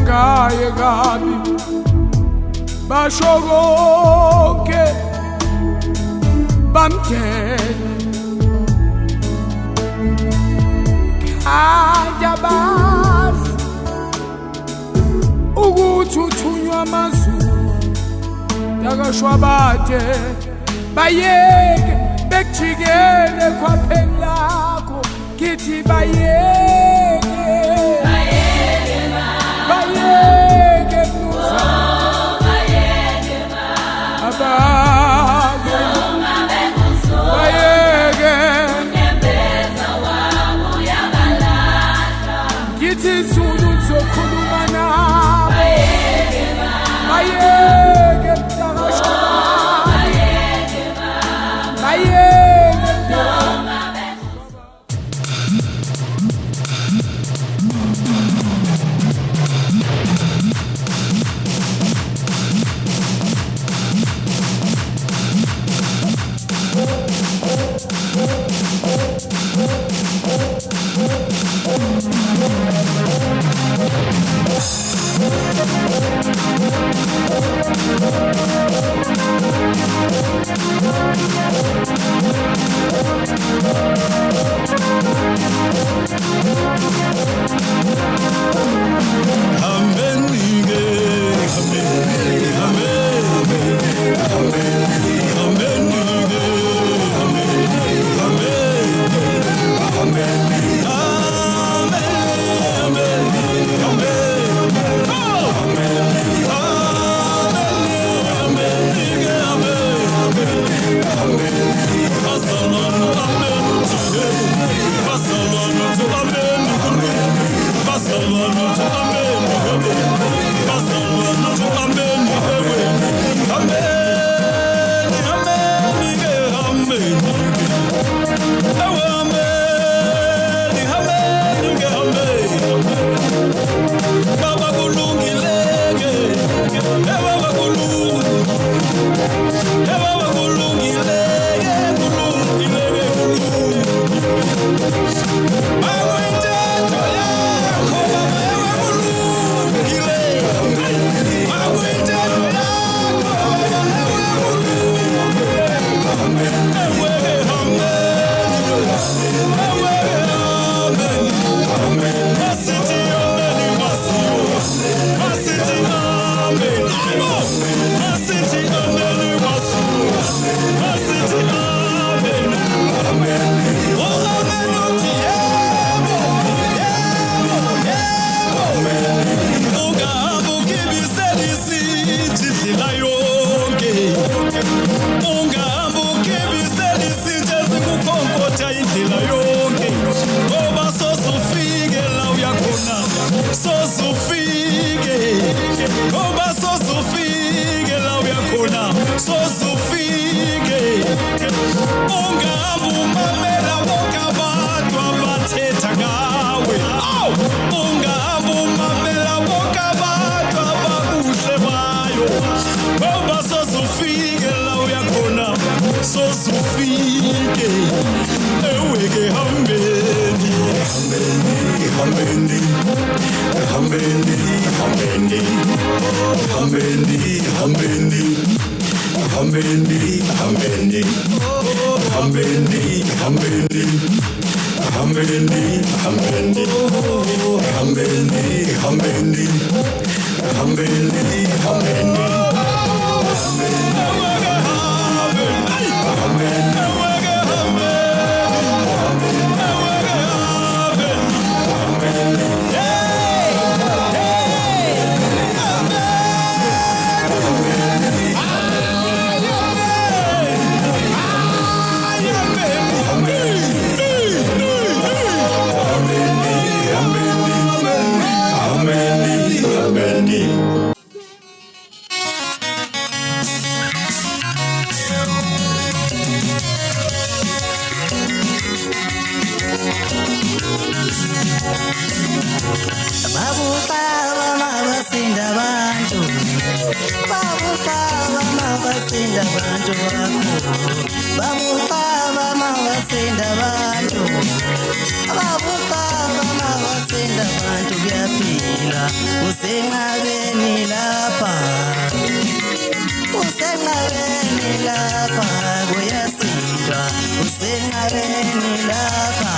ngaye kabi basho konke bamthele ajabazi ukuthi uthunywa amazulu yakashwabade bayeke bekujikele khwapheni lakho kithi bayeke bayeke musa bayeke abazi bayeke unyembeza wabo yabalahla kithi izulu lizokhuluma nabo bayeke bayeke mtakashwabade bayeke basinda abantu bakho babukaba mabasinda abantu babukaba mabasinda abantu kuyaphila usenqabeni lapha usenqabeni lapha kuyasindwa usenqabeni lapha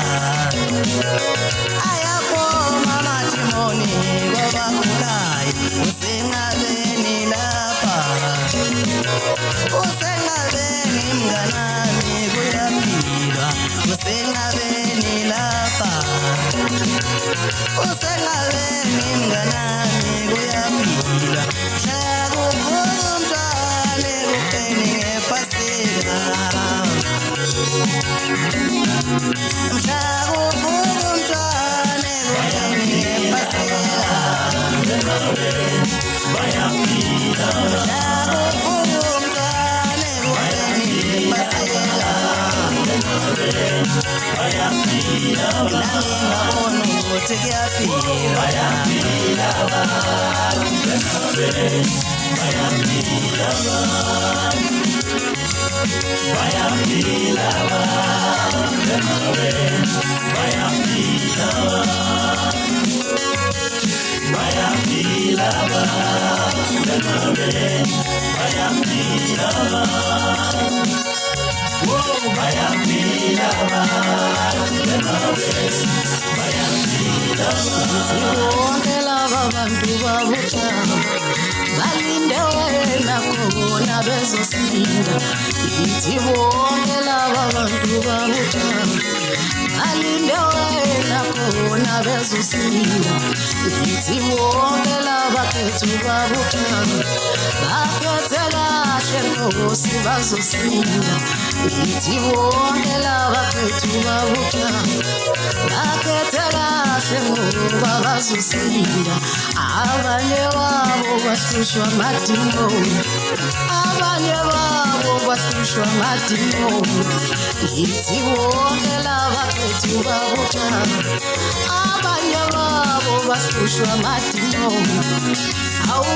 ayaboma mathimoni kwabagulayo usenqabeni lapha usenqabeni mnganami kuyaphilwa usenqabeni lapha usenqabeni mnganami kuyaphilwa shakuvuka umntwana ekufeni ngepasika shakuvuka umntwana ekufeni ngepasika shakuvuka umntwana ekufeni ngepasika nangingabona ukuthi kuyaphilwa bonke laba bantu babuthaka balinde wena khona bezosinda yithi bonke laba bantu babuthaka balinde wena khona bezosinda yithi bonke laba kethu babuthaka bakhethe kahle Nkosi bazosinda yithi bonke laba kethu babuthaka bakhethe kahle ngoba bazosinda abanye babo bahlushwa amadimoni abanye babo bahlushwa amadimoni yithi bonke laba kethu babuthaka abanye babo bahlushwa amadimoni awu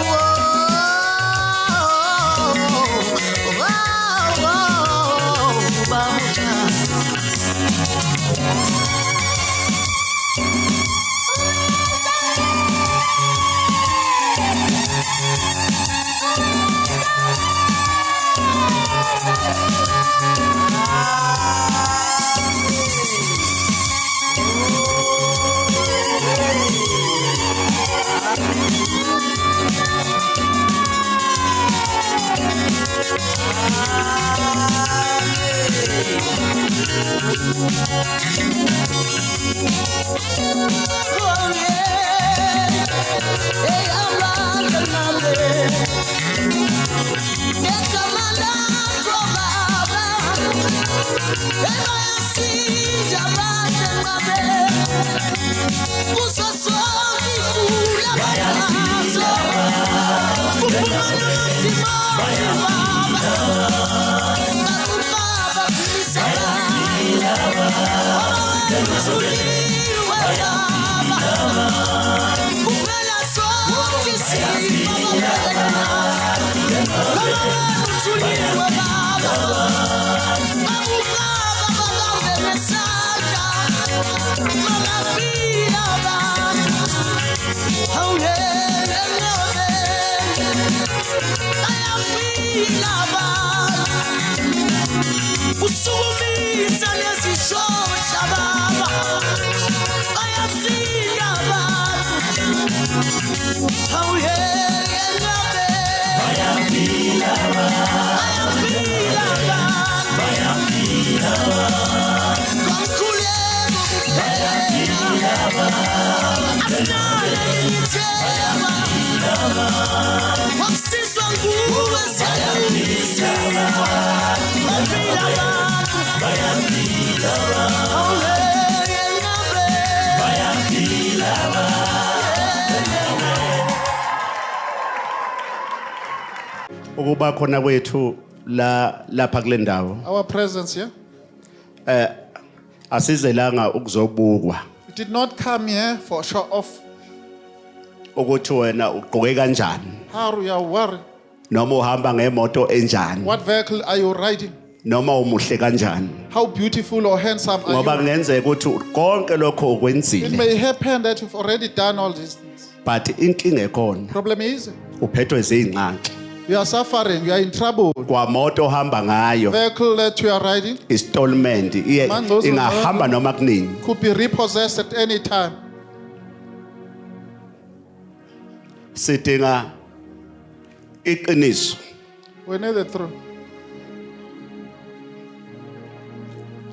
ukuba khona kwethu lapha kule ndawo Our presence here, asizelanga ukuzobukwa we did not come here for show off. ukuthi wena ugqoke kanjani How you are wearing? noma uhamba ngemoto enjani What vehicle are you riding? noma umuhle kanjani How beautiful or handsome are ngoba you? kungenzeka ukuthi konke lokho It ukwenzile may happen that you've already done all these things. but inkinga ekhona Problem is, uphethwe izingxanxi you are suffering, you are in trouble. kwamoto ohamba ngayo Vehicle that you are riding installment iye Mangcozo ingahamba noma kunini could be repossessed at any time. sidinga iqiniso We need the truth.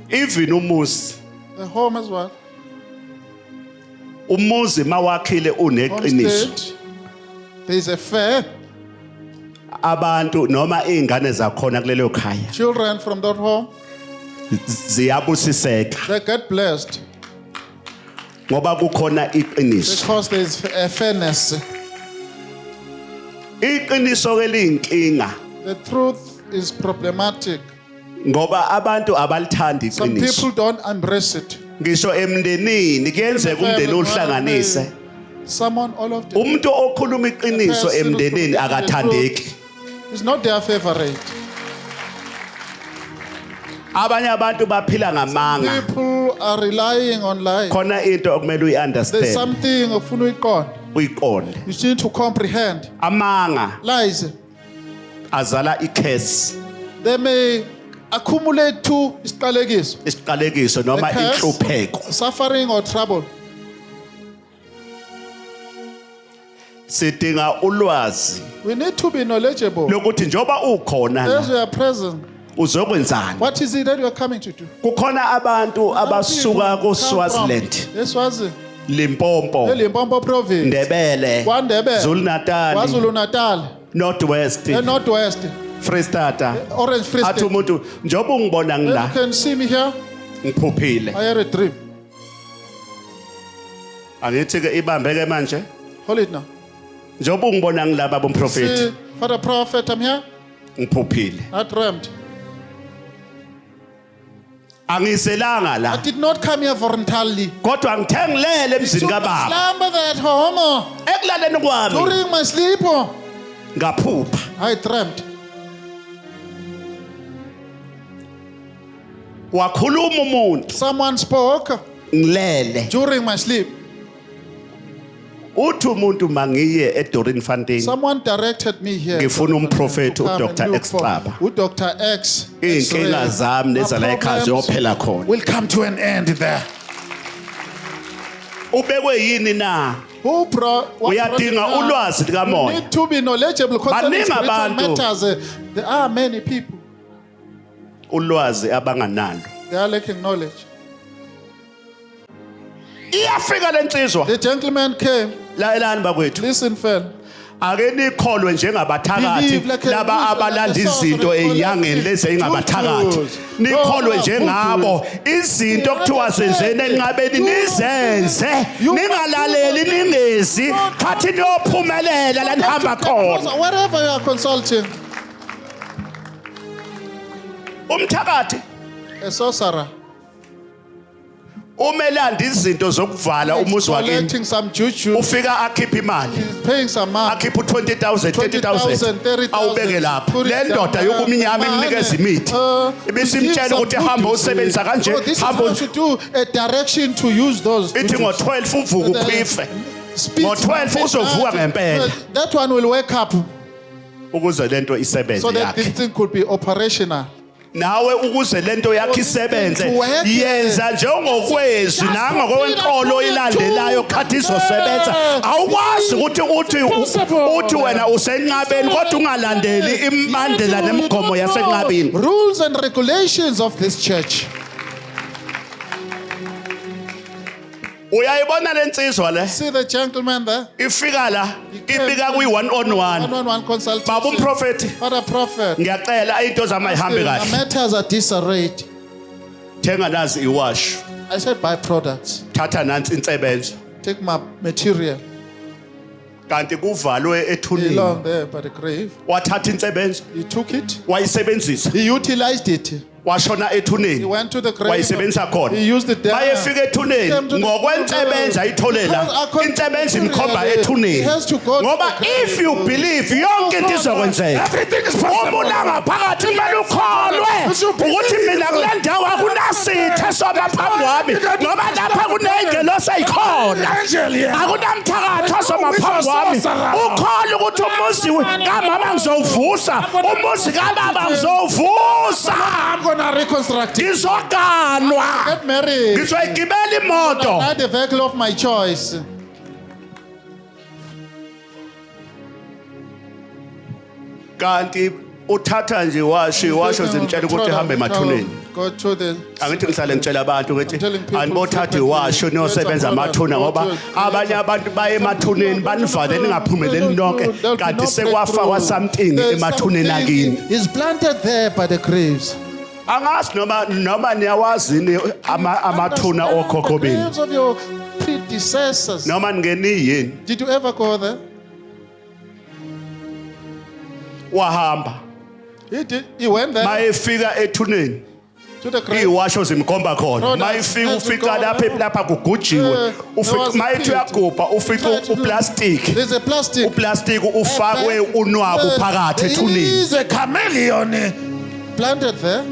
even umuzi The home as well. umuzi mawakhile uneqiniso Homestead. There is a fair. abantu noma izingane zakhona kulelo khaya Children from that home, ziyabusiseka they get blessed ngoba kukhona iqiniso because there is a fairness. iqiniso keliyinkinga The truth is problematic. ngoba abantu abalithandi Some iqiniso people don't embrace it. ngisho emndenini kuyenzeka umndeni uhlanganise Someone, all of them, umuntu okhuluma iqiniso emndenini akathandeki is not their favorite. abanye abantu baphila ngamanga People are relying on lies. khona into okumele There's uyiunderstand something of uyiqonde you need to comprehend. amanga Lies. azala ikhesi They may accumulate to isiqalekiso, isiqalekiso noma A curse. inhlupheko suffering or trouble. sidinga ulwazi We need to be knowledgeable. lokuthi njoba ukhona As la we are present, uzokwenzani what is it that you are coming to do? kukhona abantu abasuka ku-Swaziland Eswazi, Limpopo Limpopo province, Ndebele KwaNdebele, Zulu Natal KwaZulu Natal, Northwest Northwest, Freestata Orange Free athi State. umuntu njoba ungibona You ngila can see me here. ngiphuphile I had a dream. angithi ke ibambeke manje Hold it now. njoba ungibona ngilaba bomprofeti See, Father Prophet, I'm here. ngiphuphile I dreamt. angiselanga I la did not come here voluntarily. kodwa ngithe ngilele emzini To kababa slumber at home. ekulaleni kwami During my sleep, ngaphupha I dreamt. wakhuluma umuntu Someone spoke ngilele during my sleep. uthi umuntu mangiye eDorinfontein Someone directed me here. ngifuna umprofeti to come uDr and look X for Xaba uDr. X. iy'nkinga X-ray. zami My nezala ekhaya problems ziyophela khona will come to an end there. ubekwe yini na Who what uyadinga brought it ulwazi down? You likamoya need to be knowledgeable concerning Baningi spiritual abantu. matters. There are many people. ulwazi abanganalo They are lacking knowledge. iyafika lensizwa The gentleman came. la elani bakwethu Listen, friend. ake nikholwe njengabathakathi Believe like a laba loser, abalanda like a izinto sorcerer, ey'nyangeni lezi ey'ngabathakathi Tutus. nikholwe No, njengabo izinto kuthiwa zenzeni enqabeni nizenze ningalaleli ningezi khathi niyophumelela la nihamba khona Wherever you are consulting, umthakathi a sorcerer umelanda izinto zokuvala is umuzi wakini collecting some juju, ufika akhiphe imali he's paying some money. akhiphe u-20,000 30,000 30,000, awubeke lapha put it le ndoda down. yokumnyama imnikeza imithi ibisimtshela ukuthi hamba usebenzisa kanje This is hamba how to do a direction to use those. ithi jujus. ngo-12 uvuka ukwife Speak ngo-12 to uzovuka that. ngempela That one will wake up ukuze lento isebenze so that this yakhe thing could be operational. nawe ukuze lento yakhe isebenze To work, yenza njengokwezwi nangokwenkolo ilandelayo khathi izosebenza awukwazi ukuthi uthi wena usenqabeni kodwa ungalandeli imbandela nemigomo yasenqabeni Rules and regulations of this church. uyayibona lensizwa le See the gentleman there? ifika la ibika kwi-one on one One baba consultation. umprofeti Father Prophet. ngiyacela into zami ayihambe The kahle matters are disarrayed. thenga nazi iwashu I said buy products. thatha nansi insebenzo Take my material. kanti kuvalwe ethunini Belong there by the grave. wathatha insebenzo He took it. wayisebenzisa He utilized it. washona He ethuneni went to the grave. wayisebenzisa khona He used it there. mayefika ethuneni Came to the- ngokwensebenza ayitholela Because according to insebenza the imkhomba He ethuneni has to go to ngoba the grave. if you believe yonke into izokwenzeka uma unangaphakathi kumele ukholwe ukuthi mina kule ndawo akunasithe soma phambi kwami ngoba lapha kuney'ngelosi eyikhona akunamthakatho soma phambi kwami ukholwe ukuthi umuzi kamama ngizowuvusa umuzi kababa ngizowuvusa I'm gonna reconstruct it. ngizoganwa Get married. ngizoyigibela imoto Ride the vehicle of my choice. kanti uthatha nje washo zimtshela ukuthi hambe emathuneni Go to the. angithi ngihlale ngitshela abantu ukuthi I'm telling people anibothathe frequently, washo niyosebenza yes, amathuna ngoba go to- abanye abantu baye emathuneni banivale ningaphumeleli nonke There'll be kanti no sekwafakwa breakthrough. something There's emathuneni something akini is planted there by the graves. angazi noma niyawazini amathuna Understand okhokho the benu graves of your predecessors. noma ningeni yini Did you ever go there? wahamba He did. He went there mayefika ethuneni to the grave. iwasho zimkhomba khona Products mayifika has to ufika go lapha there. lapha kugujiwe There was ufika a mayithi pit. uyagubha ufika Tried to do- uplastic There's a plastic. uplastic ufakwe unwabu phakathi There ethuneni is a chameleon planted there.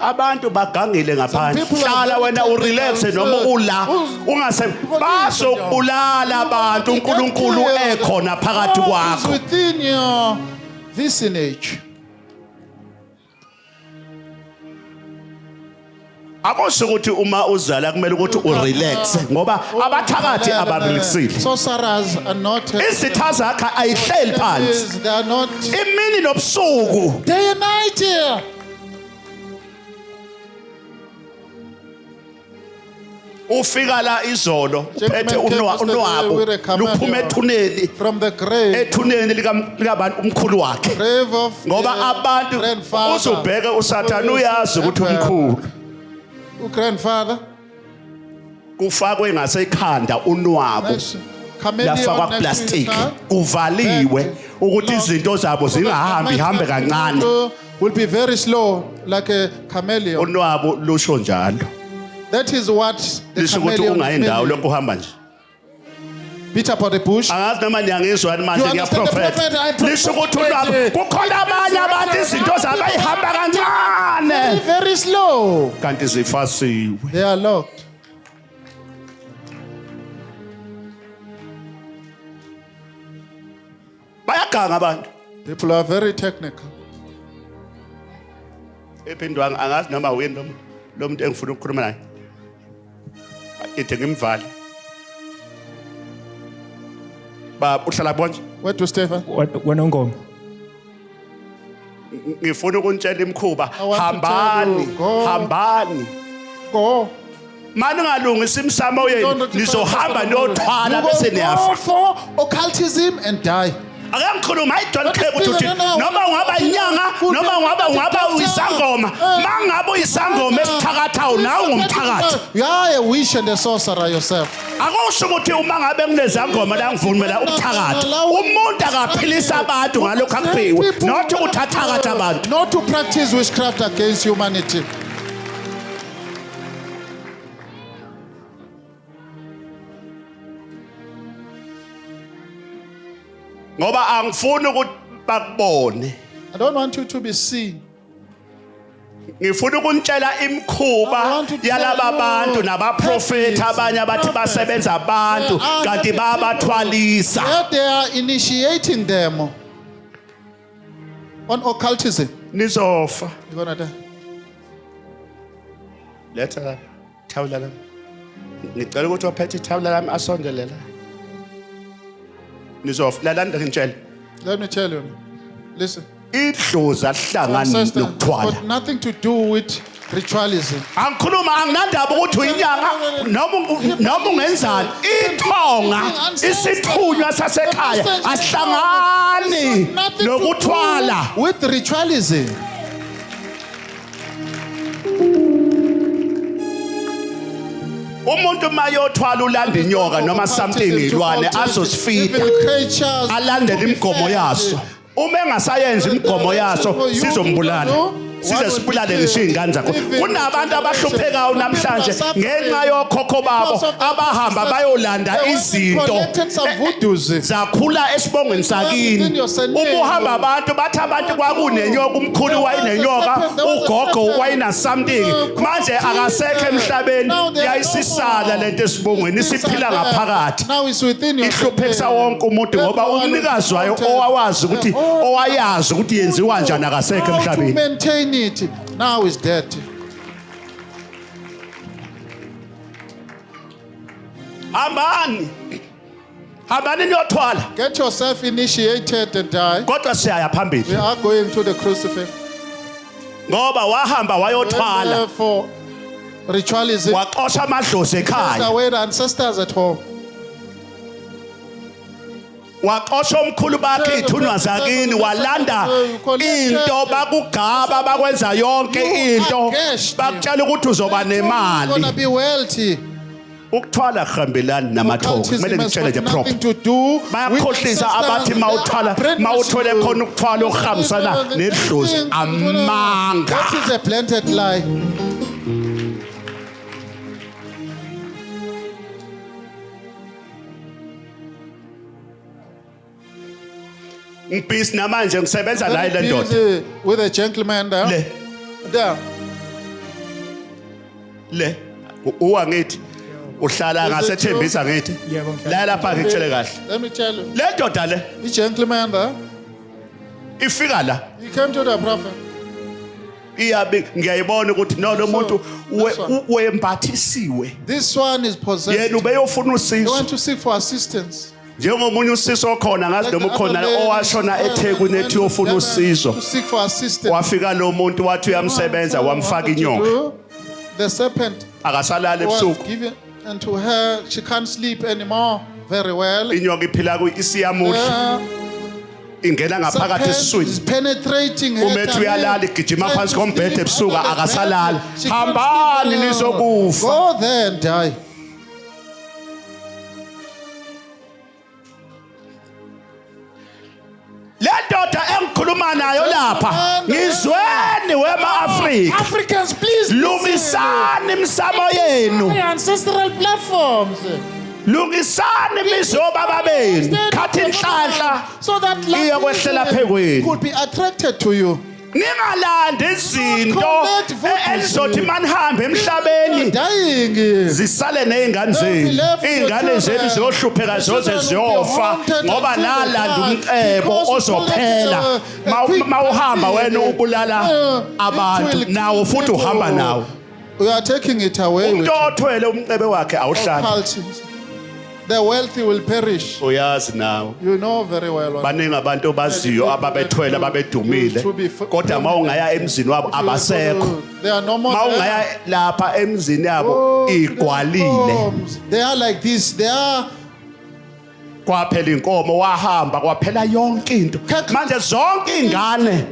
abantu bagangile ngaphandle people are hlala very wena technical. urelaxe noma ula ungase bazokubulala abantu uNkulunkulu ekhona phakathi God is kwakho within your vicinage. akusho ukuthi uma uzala kumele ukuthi urelaxe ngoba abathakathi abarelaxile Sorcerers are not. izitha zakhe ayihleli phansi They are not. imini nobusuku Day and night here. ufika la izolo phethe Gentlemen came yesterday unwabu with a camel luphuma ethuneni From the grave. ethuneni likabantu umkhulu wakhe Grave of ngoba the abantu grandfather. uzubheke usathane uyazi ukuthi umkhulu Grandfather. kufakwe ngasekhanda unwabu Next. Chameleon lafakwa next to his plastic hand. kuvaliwe ukuthi izinto zabo zingahambi hambe kancane Will be very slow like a chameleon. unwabu lusho njalo That is what the lisho ukuthi chameleon ungayindawo is lokho uhamba nje beat up on the bush. angazi noma niyangizwani manje You understand the prophet? I ngiyaprofetha lisho ukuthi unwabu kukhona abanye abantu izinto zabo ayihamba kancane Very slow. kanti zifasiwe They are locked. bayaganga abantu People are very technical. ephindwa angazi noma uyini lo muntu engifuna ukukhuluma naye ithi ngimvale ba uhlala bonje Where to Stephen? Wanongoma. ngifuna ukuntshela imkhuba I want to hambani tell you, go. hambani Go. mani ngalungisa imsamo yenu nizohamba niyothwala bese Go niyafa for occultism and die. ake ngikhuluma hayi John Craig Speaker, uthi no. noma ungaba inyanga noma ungaba uyisangoma mangabe uyisangoma esithakathayo nawe ungumthakathi You are a witch and a sorcerer yourself. akusho ukuthi uma ngabe kunezangoma la ngivumela ubuthakathi umuntu akaphilisa abantu ngalokho akuphiwe not ukuthi athakathe abantu Not to practice witchcraft against humanity. ngoba angifuni ukuthi bakubone I don't want you to be seen. ngifuna ukuntshela imkhuba I want to tell yalaba you, bantu nabaprofeti abanye abathi prophets, basebenza abantu they are kanti the bayabathwalisa That they are initiating them on occultism. nizofa You're gonna die. letha thawula lami ngicela ukuthi ophethe ithawula lami asondelela nizofa lalanda ngitshela Let me tell you. Listen. idlozi ahlangani Ancestors nokuthwala got nothing to do with ritualism. angikhuluma anginandaba ukuthi uyinyanga noma ungenzani ithonga isithunywa sasekhaya asihlangani Nothing nokuthwala to do with ritualism. umuntu mayothwala ulanda inyoka noma something ilwane azosifida alandele imigomo yaso uma engasayenza imigomo yaso sizombulala size sibulale ngisho izingane zakho kunabantu abahluphekayo namhlanje ngenxa yokhokho babo abahamba bayolanda izinto zakhula esibongweni sakini uma uhamba abantu bathi abantu kwakunenyoka umkhulu wayinenyoka ugogo wayina something manje akasekho emhlabeni yayisisala lento esibongweni isiphila ngaphakathi ihluphekisa wonke umuntu ngoba umnikazi wayo owawazi ukuthi owayazi ukuthi yenziwa kanjani akasekho emhlabeni now is dead. Hambani niyothwala. Get yourself initiated and die. Kodwa siyaya phambili. We are going to the crucifix. Ngoba wahamba wayothwala. For ritualism. Waxosha amadlozi ekhaya. Away the ancestors at home. Waxosha omkhulu bakhe ithunywa zakini walanda into bakugaba bakwenza yonke into bakutshela ukuthi uzoba nemali. Gonna be wealthy. Ukuthwala khambelani namathoko kumele ngitshele nje proper bayakhohlisa abathi mawuthole khona ukuthwala okuhambisana nedlozi amanga. That is a planted lie. Ngibhisi namanje ngisebenza naye le ndoda with a gentleman there. Le uwangithi uhlala ngasethembisa ngithi la lapha ngitshele kahle. Let me tell you. Le ndoda le the gentleman there ifika la he came to the prophet. Iyabe ngiyayibona ukuthi no lo muntu wembathisiwe. This one is possessed. Yena ubeyofuna He usizo went to seek for assistance. njengomunye usizo khona ngazi noma ukhona owashona eThekwini ethi ufuna usizo wafika lo muntu wathi uyamsebenza wamfaka inyoka. The serpent akasalala ebusuku given and to her she can't sleep anymore very well. Inyoka iphila isiyamudla ingena ngaphakathi esiswini penetrating her. Umethi uyalala igijima phansi kombhede ebusuku akasalala. Hambani nizokufa. Go there and die. Le ndoda engikhuluma nayo lapha ngizweni wema Africa. Africans, please lungisani imsamo yenu. Ancestral platforms. Lungisani imizoba babeni. Khathi inhlanhla so that iyokwehlela phekweni. Could be attracted to you. Ningalandi izinto elizothi manihambe emhlabeni dying zisale nezingane zenu. Izingane zenu ziyohlupheka zoze ziyofa ngoba nalanda umcebo ozophela mawuhamba wena ubulala abantu nawo futhi uhamba nawo. We are taking it away. Umuntu othwele umcebe wakhe awuhlali. The wealthy will perish. Uyazi nawo. You know very well. Baningi abantu obaziyo ababethwele ababedumile kodwa mawungaya emzini wabo abasekho. Mawungaya lapha emzini yabo igwalile. They are like this. They are kwaphela inkomo wahamba kwaphela yonke into manje zonke izingane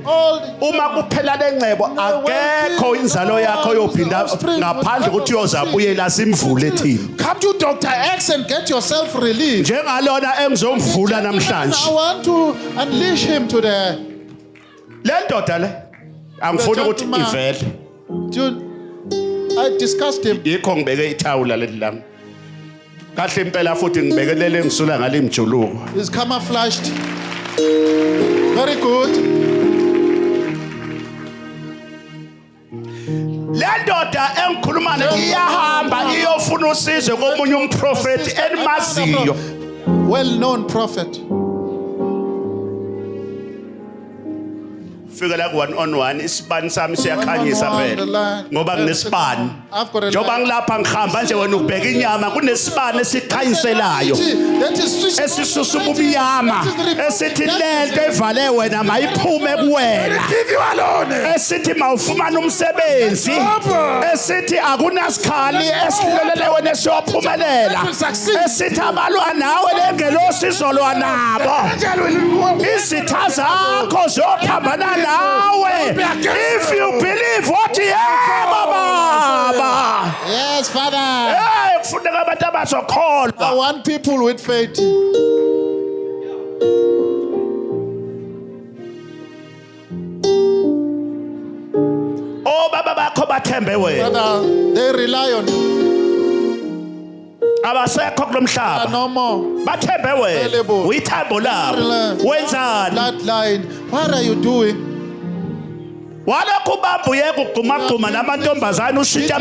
uma kuphela lencebo akekho inzalo yakho yophinda ngaphandle ukuthi uyozabuyela simvule ethini. Come to Dr. X and get yourself released. Njengalona engizomvula namhlanje. I want to unleash him to the le ndoda le angifuni ukuthi ivele. I discussed him. Yikho ngibeke ithawula lelilami. Kahle impela futhi ngibekelele ngisula ngale imjuluko. Is camouflaged. Very good. Le ndoda engikhuluma nayo iyahamba iyofuna usizo komunye umprofeti enimaziyo. Well known prophet. Fika la ku-1-on-1 isibani sami siyakhanyisa phela ngoba nginesibani njengoba ngilapha ngihamba nje wena ubheka inyama kunesibani esikhanyiselayo esisusa ubumnyama esithi lento evale wena mayiphume kuwena esithi mawufumana umsebenzi esithi akunasikhali esilolele wena siyophumelela esithi abalwa nawe lengelosizo lwanabo izitha zakho zophambana if you believe what he Baba. Yes, Father. Hey, kufuneka abantu I abazokholwa want people with faith. obaba bakho bathembe wena Brother, they rely on you. abasekho They are kulomhlaba no more. bathembe wena Available. uyithambo labo wenzani Bloodline. What are you doing? walokhu ubamba uyeka ugqumagquma namantombazane ushintsha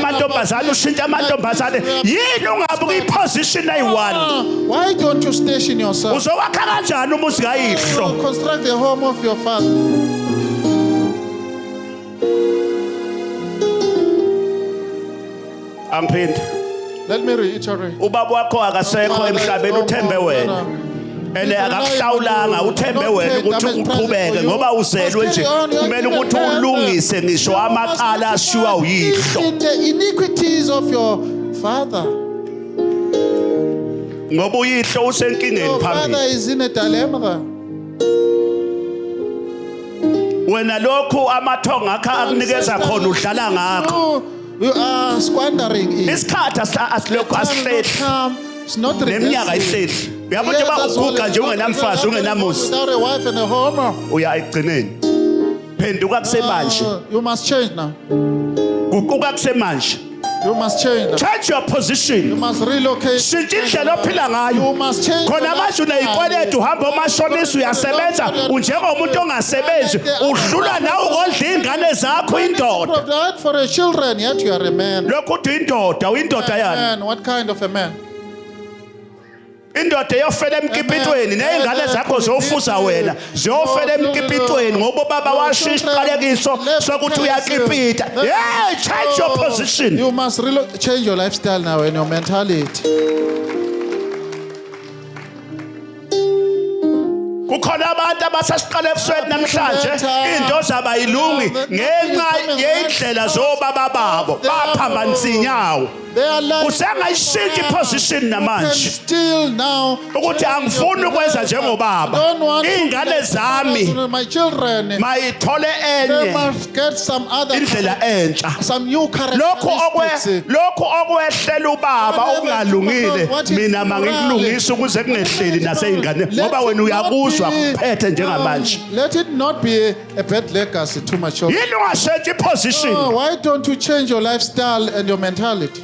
amantombazane yini ungabe kuyiposition ayi-1 Why don't you station yourself? uzowakha kanjani umuzi kayihlo Construct the home of your father. angiphindi Let me reiterate. ubaba wakho akasekho emhlabeni uthembe wena ene akakuhlawulanga uthembe wena ukuthi uqhubeke ngoba uzelwe nje kumele ukuthi ulungise ngisho amaqala ashiwa uyihlo In the iniquities of your father. ngoba uyihlo usenkingeni Your father phambili is in a dilemma. wena lokhu amathongo akho akunikeza khona udlala ngakho You are squandering it. isikhathi asilokhu asihlehli It's not neminyaka regressive. ayihlehli uyabona njengoba uguga nje ungenamfazi ungenamuzi Without a wife and a home. uya ekugcineni phenduka kusemanje You must change now. guquka kusemanje You must change now. change your You position must relocate. shintsha indlela ophila ngayo You must change. khona manje uneyikweletu uhamba omashonisa uyasebenza unjengomuntu ongasebenzi udlula nawe ukondla iy'ngane zakho indoda Provide for your children, yet you are a man. lokhu uthi uyindoda uyindoda yani Man, what kind of a man? indoda eyofela emkipitweni ney'ngane zakho ziyofuza wena ziyofela emkipitweni ngoba ubaba washiya isiqalekiso sokuthi uyakipita yeah change your position You must change your lifestyle now and your mentality. kukhona abantu abasesiqalekisweni namhlanje into zabo ayilungi ngenxa yey'ndlela zobaba babo baphambanisa iy'nyawo They are like usengayishintsha iposition and namanje still now. ukuthi angifuni ukwenza njengobaba Don't want to iy'ngane zami my children. mayithole They enye must get some other indlela entsha some new characteristics. lokhu okwehlela ubaba okungalungile mina mangikulungisa ukuze kungehleli nasey'ngane ngoba wena uyakuzwa kuphethe njengamanje Let it not be a bad legacy to my children. yini ungashintsha iposition Why don't you change your lifestyle and your mentality?